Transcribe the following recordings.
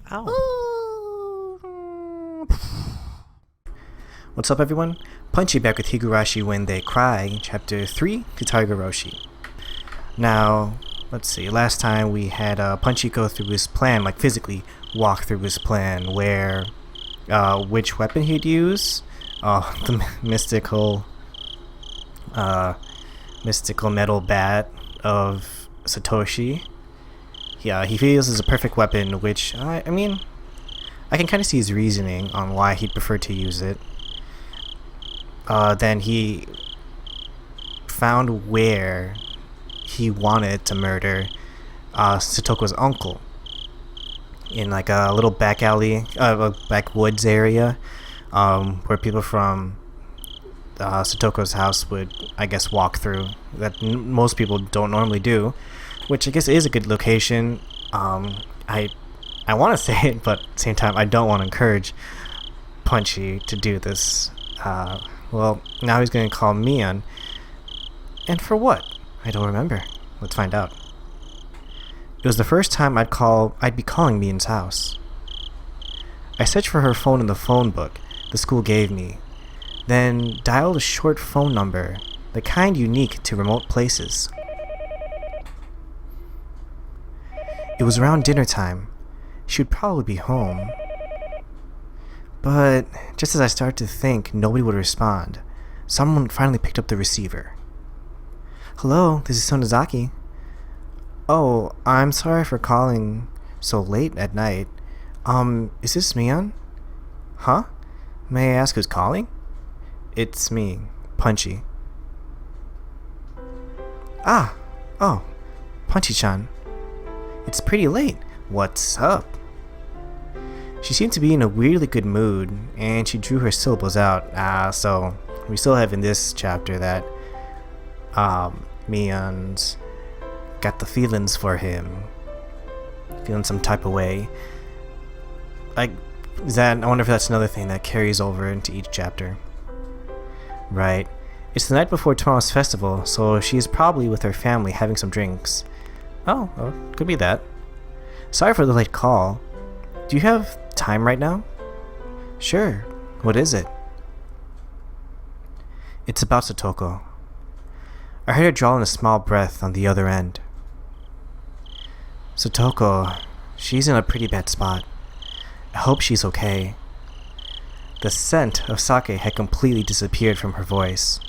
Ow. What's up, everyone? Punchy back with Higurashi When They Cry, Chapter 3 to Higurashi. Now, let's see. Last time we had Punchy go through his plan, like physically walk through his plan, where which weapon he'd use. The mystical metal bat of Satoshi. Yeah, he feels is a perfect weapon, which, I mean, I can kind of see his reasoning on why he'd prefer to use it. Then he found where he wanted to murder Satoko's uncle. In like a little back alley, backwoods area, where people from Satoko's house would, I guess, walk through. That most people don't normally do. Which I guess is a good location. I want to say it, but at the same time, I don't want to encourage Punchy to do this. Well, now he's going to call Mion. And for what? I don't remember. Let's find out. It was the first time I'd be calling Mion's house. I searched for her phone in the phone book the school gave me, then dialed a short phone number, the kind unique to remote places. It was around dinner time. She would probably be home. But just as I started to think nobody would respond, someone finally picked up the receiver. Hello, this is Sonozaki. Oh, I'm sorry for calling so late at night. Is this Mion? Huh? May I ask who's calling? It's me, Punchy. Oh, Punchy-chan. It's pretty late. What's up? She seemed to be in a weirdly good mood, and she drew her syllables out. So we still have in this chapter that Mion's got the feelings for him, feeling some type of way. I wonder if that's another thing that carries over into each chapter. Right. It's the night before tomorrow's festival, so she's probably with her family having some drinks. Oh, could be that. Sorry for the late call. Do you have time right now? Sure. What is it? It's about Satoko. I heard her draw in a small breath on the other end. Satoko, she's in a pretty bad spot. I hope she's okay. The scent of sake had completely disappeared from her voice.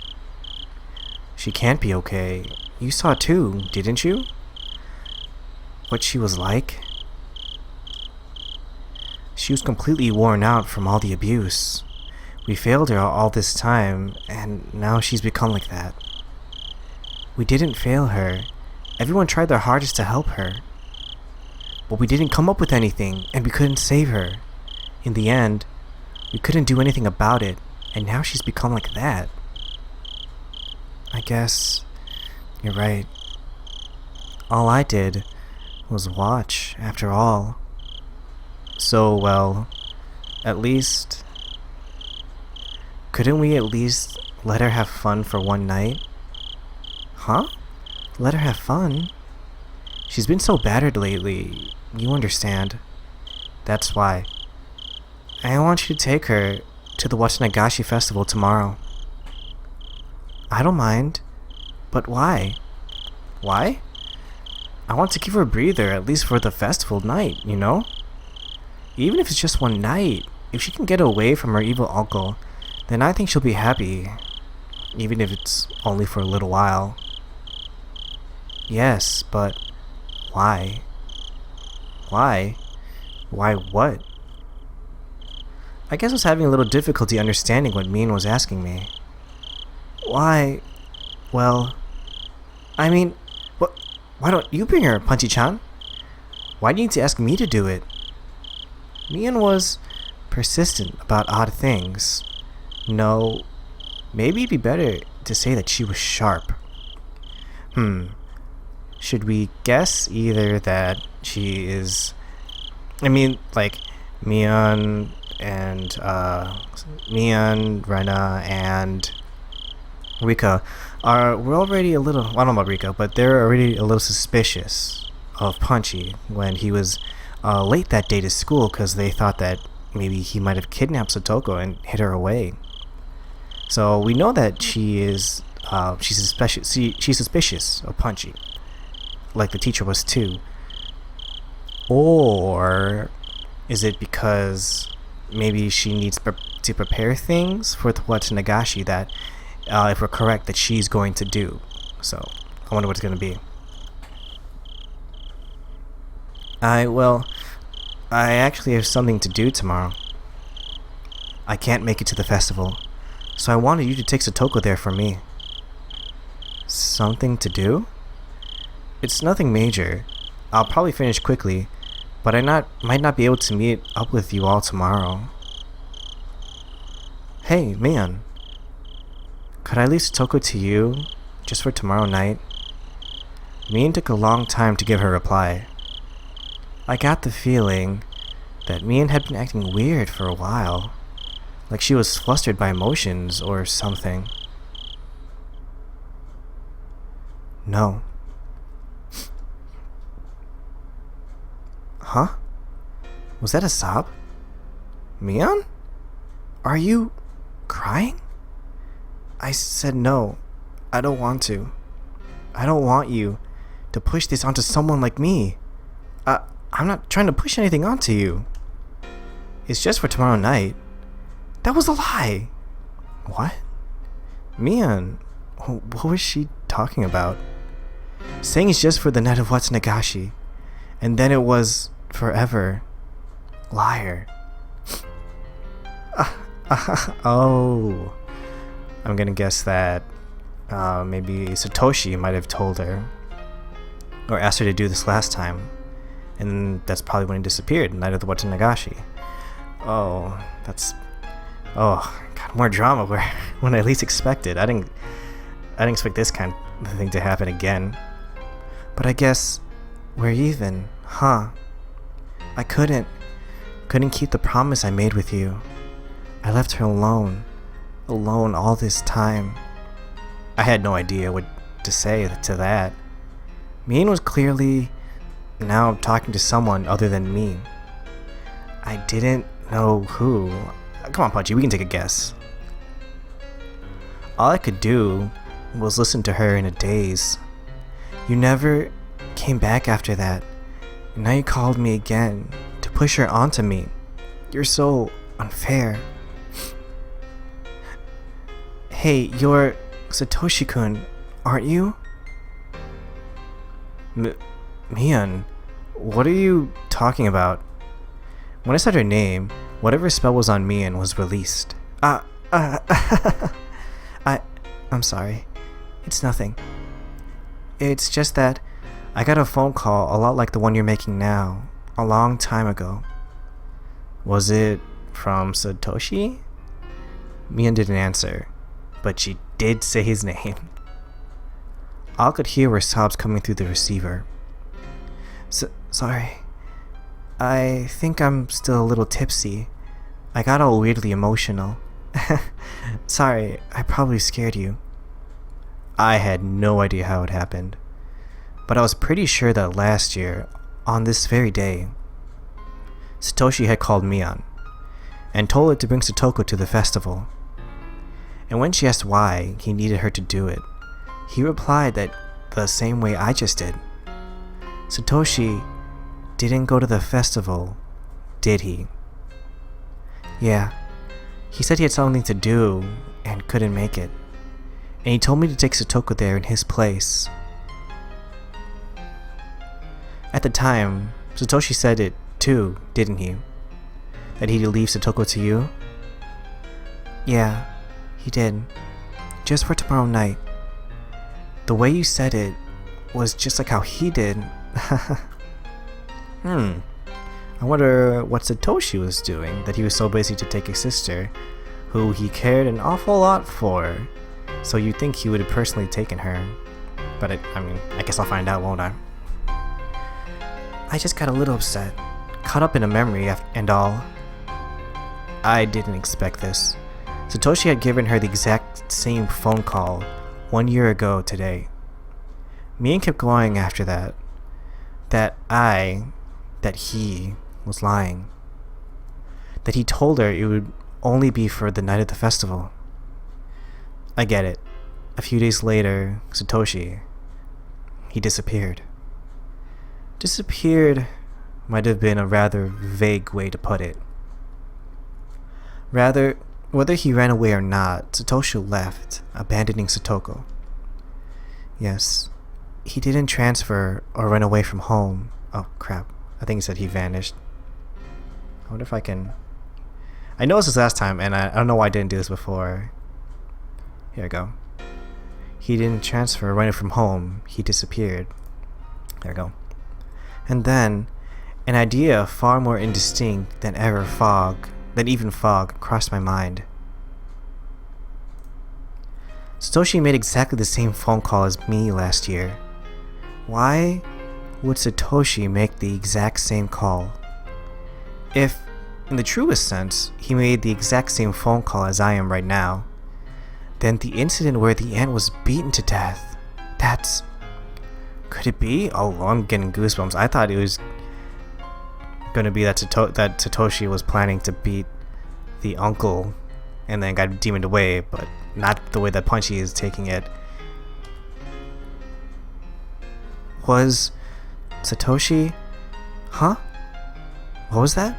She can't be okay. You saw too, didn't you? What she was like? She was completely worn out from all the abuse. We failed her all this time, and now she's become like that. We didn't fail her. Everyone tried their hardest to help her. But we didn't come up with anything, and we couldn't save her. In the end, we couldn't do anything about it, and now she's become like that. I guess you're right. All I did was watch, after all. So, well, at least... couldn't we at least let her have fun for one night? Huh? Let her have fun? She's been so battered lately, you understand. That's why. I want you to take her to the Watsunagashi festival tomorrow. I don't mind. But why? Why? I want to give her a breather, at least for the festival night, you know? Even if it's just one night, if she can get away from her evil uncle, then I think she'll be happy. Even if it's only for a little while. Yes, but why? Why? Why what? I guess I was having a little difficulty understanding what Mion was asking me. Why? Well, I mean, why don't you bring her, Punchy-chan? Why do you need to ask me to do it? Mion was persistent about odd things. No, maybe it'd be better to say that she was sharp. Should we guess either that she is... like, Mion and, Mion, Rena, and Rika we're already a little... I don't know about Rika, but they're already a little suspicious of Punchy when he was late that day to school because they thought that maybe he might have kidnapped Satoko and hid her away. So we know that she's suspicious of Punchy, like the teacher was too. Or is it because maybe she needs to prepare things for what Nagashi that, if we're correct, that she's going to do? So I wonder what it's going to be. I actually have something to do tomorrow. I can't make it to the festival, so I wanted you to take Satoko there for me. Something to do? It's nothing major. I'll probably finish quickly, but I might not be able to meet up with you all tomorrow. Hey, Mion. Could I leave Satoko to you just for tomorrow night? Mion took a long time to give her reply. I got the feeling that Mion had been acting weird for a while, like she was flustered by emotions or something. No. Huh? Was that a sob? Mion? Are you crying? I said no. I don't want to. I don't want you to push this onto someone like me. I'm not trying to push anything onto you. It's just for tomorrow night. That was a lie. What? Mion, what was she talking about? Saying it's just for the night of what's Nagashi, and then it was forever. Liar. Oh. I'm gonna guess that maybe Satoshi might have told her or asked her to do this last time, and that's probably when he disappeared, night of the What's Nagashi. Oh, God, more drama when I least expected. I didn't expect this kind of thing to happen again. But I guess we're even, huh? I couldn't keep the promise I made with you. I left her alone all this time. I had no idea what to say to that. Mion was clearly now talking to someone other than me. I didn't know who. Come on, Punchy, we can take a guess. All I could do was listen to her in a daze. You never came back after that, and now you called me again to push her onto me. You're so unfair. Hey, you're Satoshi-kun, aren't you? Mion, what are you talking about? When I said her name, whatever spell was on Mion was released. I'm sorry. It's nothing. It's just that I got a phone call a lot like the one you're making now, a long time ago. Was it from Satoshi? Mion didn't answer, but she did say his name. All I could hear were sobs coming through the receiver. Sorry. I think I'm still a little tipsy. I got all weirdly emotional. Sorry, I probably scared you. I had no idea how it happened, but I was pretty sure that last year, on this very day, Satoshi had called Mion and told her to bring Satoko to the festival. And when she asked why he needed her to do it, he replied that the same way I just did. Satoshi didn't go to the festival, did he? Yeah, he said he had something to do and couldn't make it, and he told me to take Satoko there in his place. At the time, Satoshi said it too, didn't he? That he'd leave Satoko to you? Yeah, he did. Just for tomorrow night. The way you said it was just like how he did. I wonder what Satoshi was doing, that he was so busy to take his sister, who he cared an awful lot for. So you'd think he would have personally taken her. But I guess I'll find out, won't I? I just got a little upset, caught up in a memory and all. I didn't expect this. Satoshi had given her the exact same phone call 1 year ago today. Mion kept going after that. That I that he was lying. That he told her it would only be for the night of the festival. I get it. A few days later, Satoshi, he disappeared. Disappeared might have been a rather vague way to put it. Rather, whether he ran away or not, Satoshi left, abandoning Satoko. Yes, he didn't transfer or run away from home. Oh crap, I think he said he vanished. I wonder if I can... I noticed this last time, and I don't know why I didn't do this before. Here we go. He didn't transfer or run away from home, he disappeared. There we go. And then, an idea far more indistinct than even fog, crossed my mind. Satoshi made exactly the same phone call as me last year. Why would Satoshi make the exact same call? If, in the truest sense, he made the exact same phone call as I am right now, then the incident where the ant was beaten to death, that's... Could it be? Oh, I'm getting goosebumps. I thought it was gonna be that Satoshi was planning to beat the uncle and then got demoned away, but not the way that Punchy is taking it. Was Satoshi... Huh? What was that?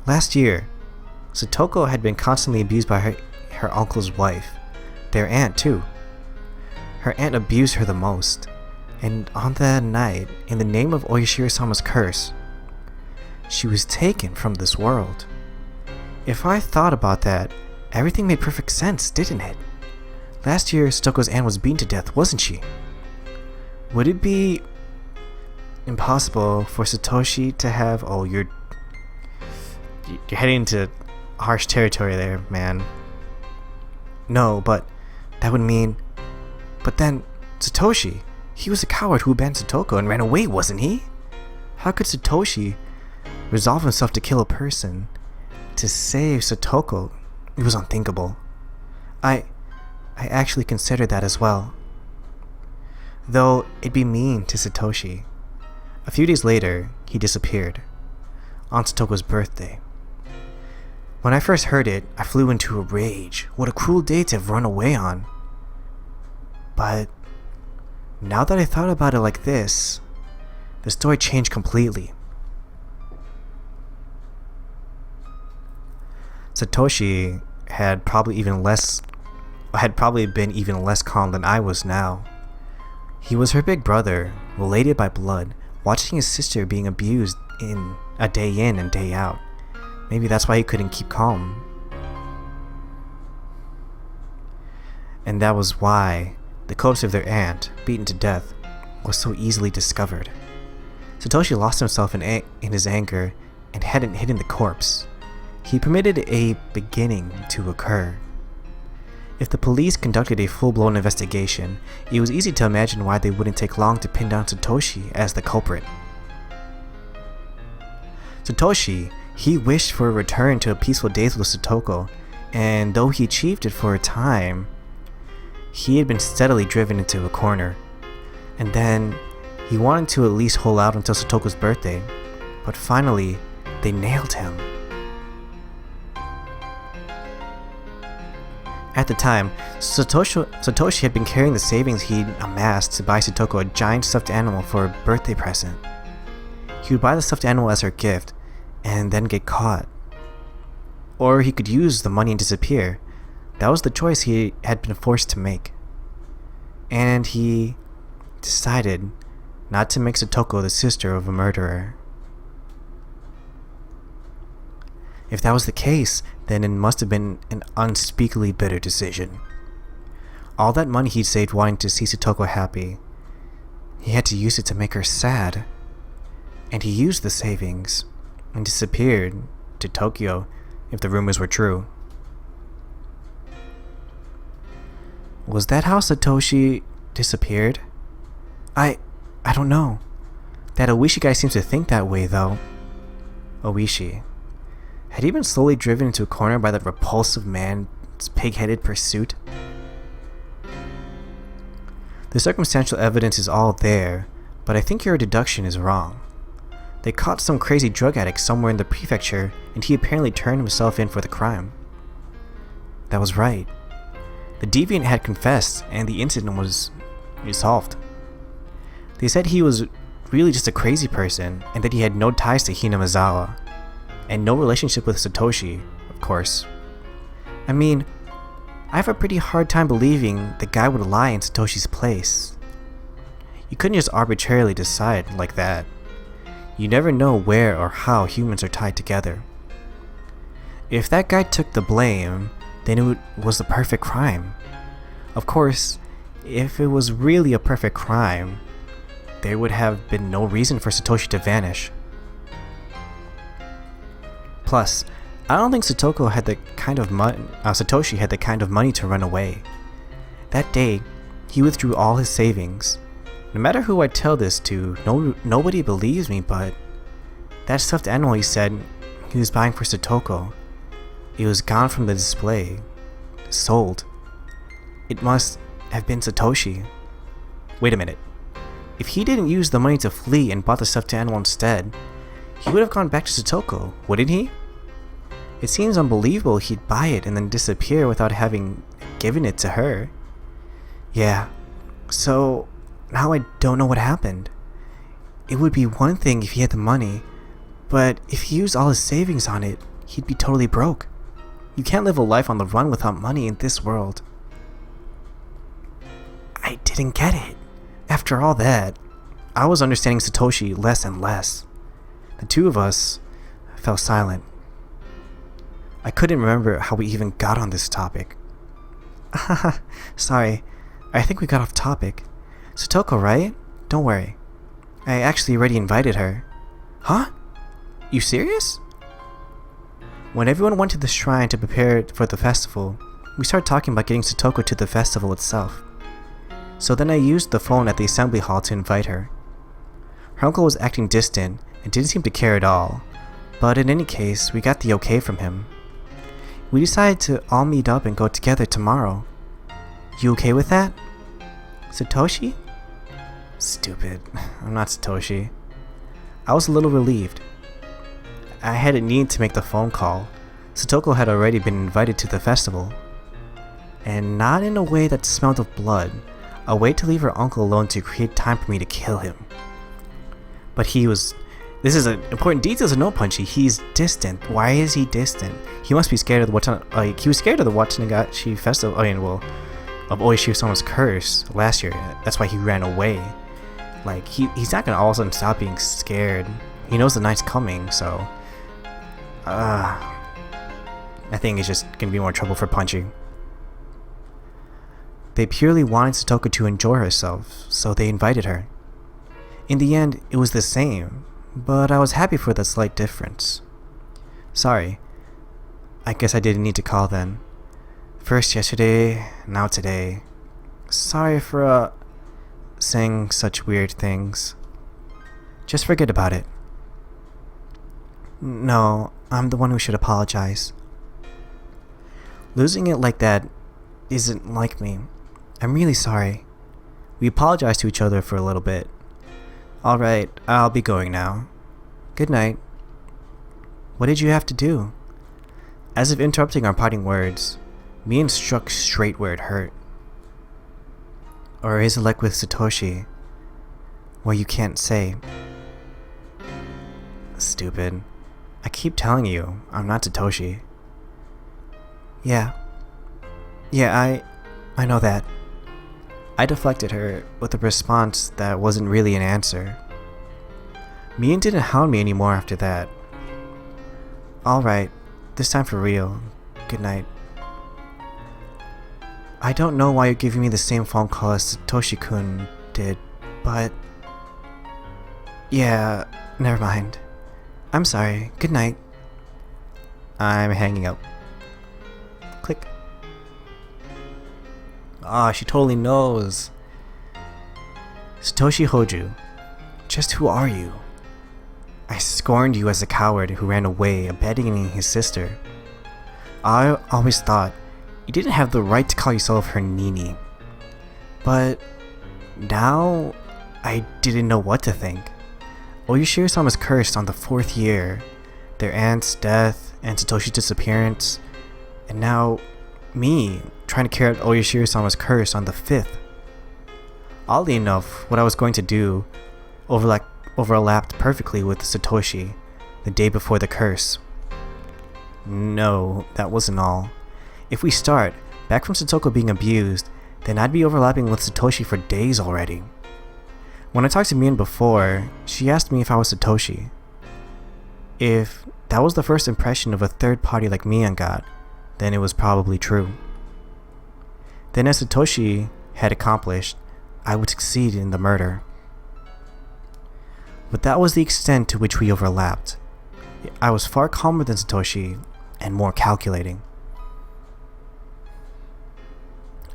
Last year, Satoko had been constantly abused by her uncle's wife, their aunt too. Her aunt abused her the most, and on that night, in the name of Oyashiro-sama's curse, she was taken from this world. If I thought about that, everything made perfect sense, didn't it? Last year, Satoko's aunt was beaten to death, wasn't she? Would it be impossible for Satoshi to have... Oh, you're heading into harsh territory there, man. No, but that would mean... But then, Satoshi, he was a coward who abandoned Satoko and ran away, wasn't he? How could Satoshi resolve himself to kill a person to save Satoko? It was unthinkable. I actually considered that as well. Though it'd be mean to Satoshi. A few days later, he disappeared. On Satoko's birthday. When I first heard it, I flew into a rage. What a cruel day to have run away on. But now that I thought about it like this, the story changed completely. Satoshi had probably been even less calm than I was now. He was her big brother, related by blood, watching his sister being abused in and day out. Maybe that's why he couldn't keep calm. And that was why the corpse of their aunt, beaten to death, was so easily discovered. Satoshi lost himself in his anger and hadn't hidden the corpse. He permitted a beginning to occur. If the police conducted a full-blown investigation, it was easy to imagine why they wouldn't take long to pin down Satoshi as the culprit. Satoshi, he wished for a return to a peaceful days with Satoko, and though he achieved it for a time, he had been steadily driven into a corner. And then, he wanted to at least hold out until Satoko's birthday, but finally, they nailed him. At the time, Satoshi had been carrying the savings he'd amassed to buy Satoko a giant stuffed animal for a birthday present. He would buy the stuffed animal as her gift, and then get caught. Or he could use the money and disappear. That was the choice he had been forced to make. And he decided not to make Satoko the sister of a murderer. If that was the case, then it must have been an unspeakably bitter decision. All that money he'd saved wanting to see Satoko happy, he had to use it to make her sad. And he used the savings and disappeared to Tokyo, if the rumors were true. Was that how Satoshi disappeared? I don't know. That Oishi guy seems to think that way, though. Oishi. Had he been slowly driven into a corner by that repulsive man's pig-headed pursuit? The circumstantial evidence is all there, but I think your deduction is wrong. They caught some crazy drug addict somewhere in the prefecture, and he apparently turned himself in for the crime. That was right. The deviant had confessed, and the incident was resolved. They said he was really just a crazy person, and that he had no ties to Hinamizawa, and no relationship with Satoshi, of course. I mean, I have a pretty hard time believing the guy would lie in Satoshi's place. You couldn't just arbitrarily decide like that. You never know where or how humans are tied together. If that guy took the blame, then it was the perfect crime. Of course, if it was really a perfect crime, there would have been no reason for Satoshi to vanish. Plus, I don't think Satoshi had the kind of money to run away. That day, he withdrew all his savings. No matter who I tell this to, nobody believes me, but that stuffed animal he said he was buying for Satoshi, it was gone from the display. Sold. It must have been Satoshi. Wait a minute. If he didn't use the money to flee and bought the stuffed animal instead, he would have gone back to Satoshi, wouldn't he? It seems unbelievable he'd buy it and then disappear without having given it to her. Yeah, so now I don't know what happened. It would be one thing if he had the money, but if he used all his savings on it, he'd be totally broke. You can't live a life on the run without money in this world. I didn't get it. After all that, I was understanding Satoshi less and less. The two of us fell silent. I couldn't remember how we even got on this topic. Sorry, I think we got off topic. Satoshi, right? Don't worry. I actually already invited her. Huh? You serious? When everyone went to the shrine to prepare for the festival, we started talking about getting Satoshi to the festival itself. So then I used the phone at the assembly hall to invite her. Her uncle was acting distant and didn't seem to care at all, but in any case, we got the okay from him. We decided to all meet up and go together tomorrow. You okay with that? Satoshi? Stupid. I'm not Satoshi. I was a little relieved. I hadn't needed to make the phone call. Satoshi had already been invited to the festival. And not in a way that smelled of blood. A way to leave her uncle alone to create time for me to kill him. But he was... This is an important detail to know, Punchy. He's distant. Why is he distant? He must be scared of the he was scared of the Watanabe festival. Of Oishi-sama's curse last year. That's why he ran away. Like, he's not gonna all of a sudden stop being scared. He knows the night's coming, so... I think it's just gonna be more trouble for Punchy. They purely wanted Satoshi to enjoy herself, so they invited her. In the end, it was the same, but I was happy for the slight difference. Sorry. I guess I didn't need to call then. First yesterday, now today. Sorry for, saying such weird things. Just forget about it. No, I'm the one who should apologize. Losing it like that isn't like me. I'm really sorry. We apologized to each other for a little bit. Alright, I'll be going now. Good night. What did you have to do? As if interrupting our parting words, Mion struck straight where it hurt. Or is it like with Satoshi, where you can't say? Stupid. I keep telling you, I'm not Satoshi. Yeah, I know that. I deflected her with a response that wasn't really an answer. Mion didn't hound me anymore after that. Alright, this time for real. Good night. I don't know why you're giving me the same phone call as Satoshi-kun did, but... Yeah, never mind. I'm sorry. Good night. I'm hanging up. Click. Ah, she totally knows. Satoshi Hoju, just who are you? I scorned you as a coward who ran away, abandoning his sister. I always thought you didn't have the right to call yourself her Nini. But now I didn't know what to think. Oyashiro-sama was cursed on the 4th year. Their aunt's death and Satoshi's disappearance. And now, me, trying to carry out Oyashiro-sama's curse on the 5th. Oddly enough, what I was going to do overlapped perfectly with Satoshi, the day before the curse. No, that wasn't all. If we start, back from Satoko being abused, then I'd be overlapping with Satoshi for days already. When I talked to Mion before, she asked me if I was Satoshi. If that was the first impression of a third party like Mion got, then it was probably true. Then as Satoshi had accomplished, I would succeed in the murder. But that was the extent to which we overlapped. I was far calmer than Satoshi and more calculating.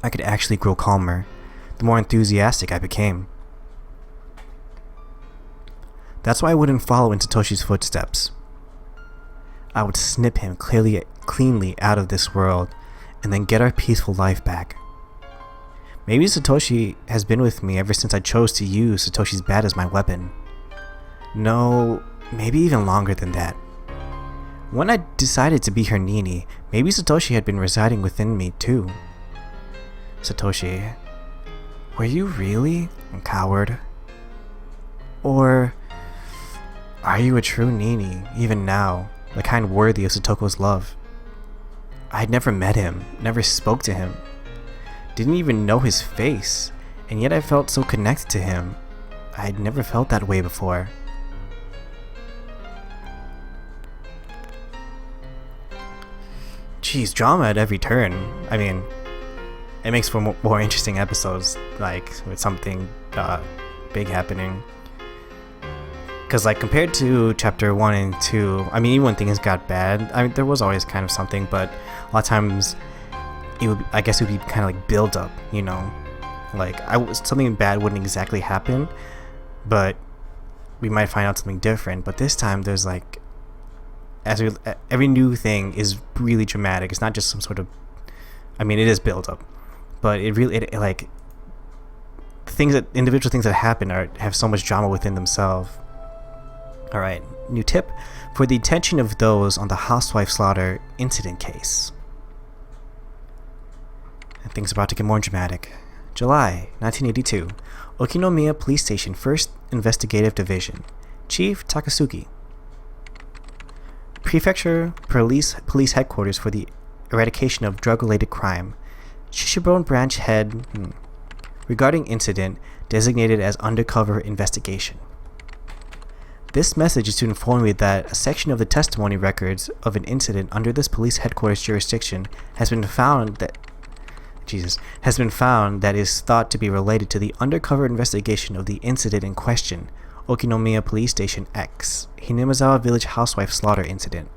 I could actually grow calmer the more enthusiastic I became. That's why I wouldn't follow in Satoshi's footsteps. I would snip him cleanly out of this world and then get our peaceful life back. Maybe Satoshi has been with me ever since I chose to use Satoshi's bat as my weapon. No, maybe even longer than that. When I decided to be her Nini, maybe Satoshi had been residing within me too. Satoshi, were you really a coward? Or are you a true Nini, even now, the kind worthy of Satoko's love? I had never met him, never spoke to him, didn't even know his face, and yet I felt so connected to him. I had never felt that way before. Geez, drama at every turn. I mean, it makes for more interesting episodes, like with something big happening. Because like compared to chapter 1 and 2, I mean, even when things got bad, I mean, there was always kind of something, but a lot of times it would, I guess it would be kind of like build up, you know, like something bad wouldn't exactly happen, but we might find out something different. But this time there's like, every new thing is really dramatic. It's not just some sort of, I mean, it is build up, but it really like individual things that happen have so much drama within themselves. Alright, new tip for the attention of those on the housewife slaughter incident case. And things are about to get more dramatic. July 1982, Okinomiya Police Station 1st Investigative Division. Chief Takasugi. Prefecture Police Headquarters for the Eradication of Drug-Related Crime. Shishiburon Branch Head. Regarding incident designated as undercover investigation. This message is to inform you that a section of the testimony records of an incident under this police headquarters jurisdiction has been found that is thought to be related to the undercover investigation of the incident in question, Okinomiya Police Station X, Hinamizawa Village housewife slaughter incident.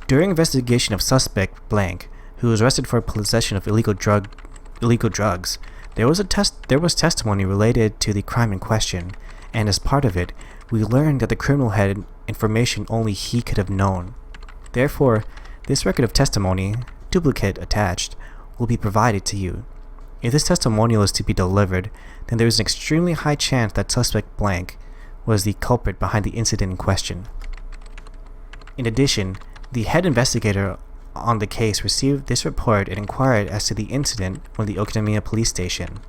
During investigation of suspect blank, who was arrested for possession of illegal drugs, there was testimony related to the crime in question, and as part of it, we learned that the criminal had information only he could have known. Therefore, this record of testimony, duplicate attached, will be provided to you. If this testimonial is to be delivered, then there is an extremely high chance that suspect blank was the culprit behind the incident in question. In addition, the head investigator on the case received this report and inquired as to the incident with the Okinomiya Police Station,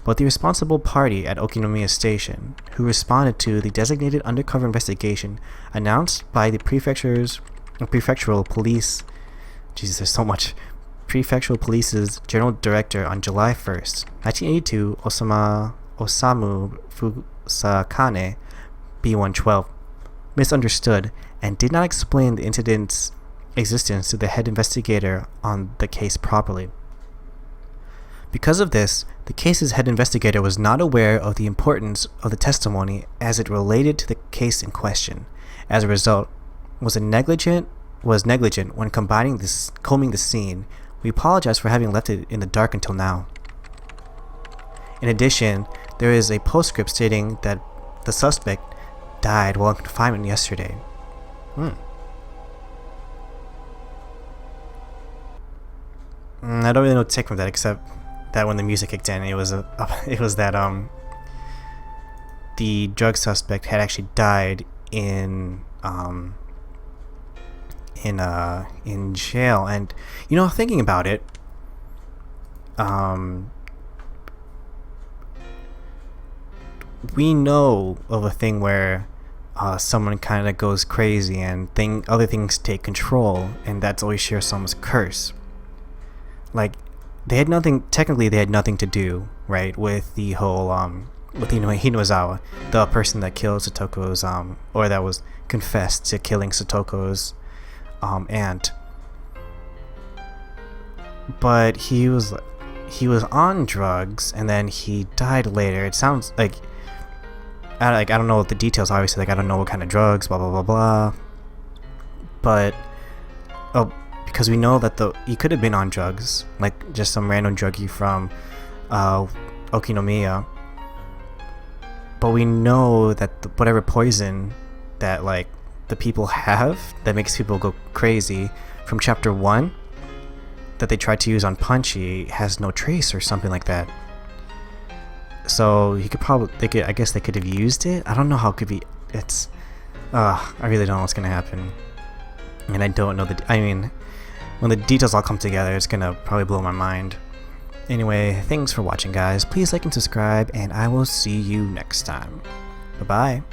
but the responsible party at Okinomiya Station, who responded to the designated undercover investigation announced by the prefectural police, prefectural police's general director on July 1st, 1982, Osamu Fusakane, B112, misunderstood and did not explain the incident's existence to the head investigator on the case properly. Because of this, the case's head investigator was not aware of the importance of the testimony as it related to the case in question. As a result, was negligent when combing the scene. We apologize for having left it in the dark until now. In addition, there is a postscript stating that the suspect died while in confinement yesterday. I don't really know what to take from that, except that when the music kicked in, it was that the drug suspect had actually died in jail. And thinking about it, we know of a thing where someone kind of goes crazy and other things take control, and that's always Shirasawa's curse. Like, they had nothing to do, right, with the whole with Hinozawa, the person that killed Satoko's or that was confessed to killing Satoko's aunt. But he was on drugs, and then he died later. It sounds like I don't know the details, obviously, like I don't know what kind of drugs, blah blah blah blah. But because we know that he could have been on drugs, like just some random druggie from Okinomiya. But we know that whatever poison that like the people have that makes people go crazy from chapter 1 that they tried to use on Punchy has no trace or something like that. So I guess they could have used it. I don't know how it could be. I really don't know what's gonna happen, and I don't know when the details all come together, it's gonna probably blow my mind. Anyway, thanks for watching, guys. Please like and subscribe, and I will see you next time. Bye bye.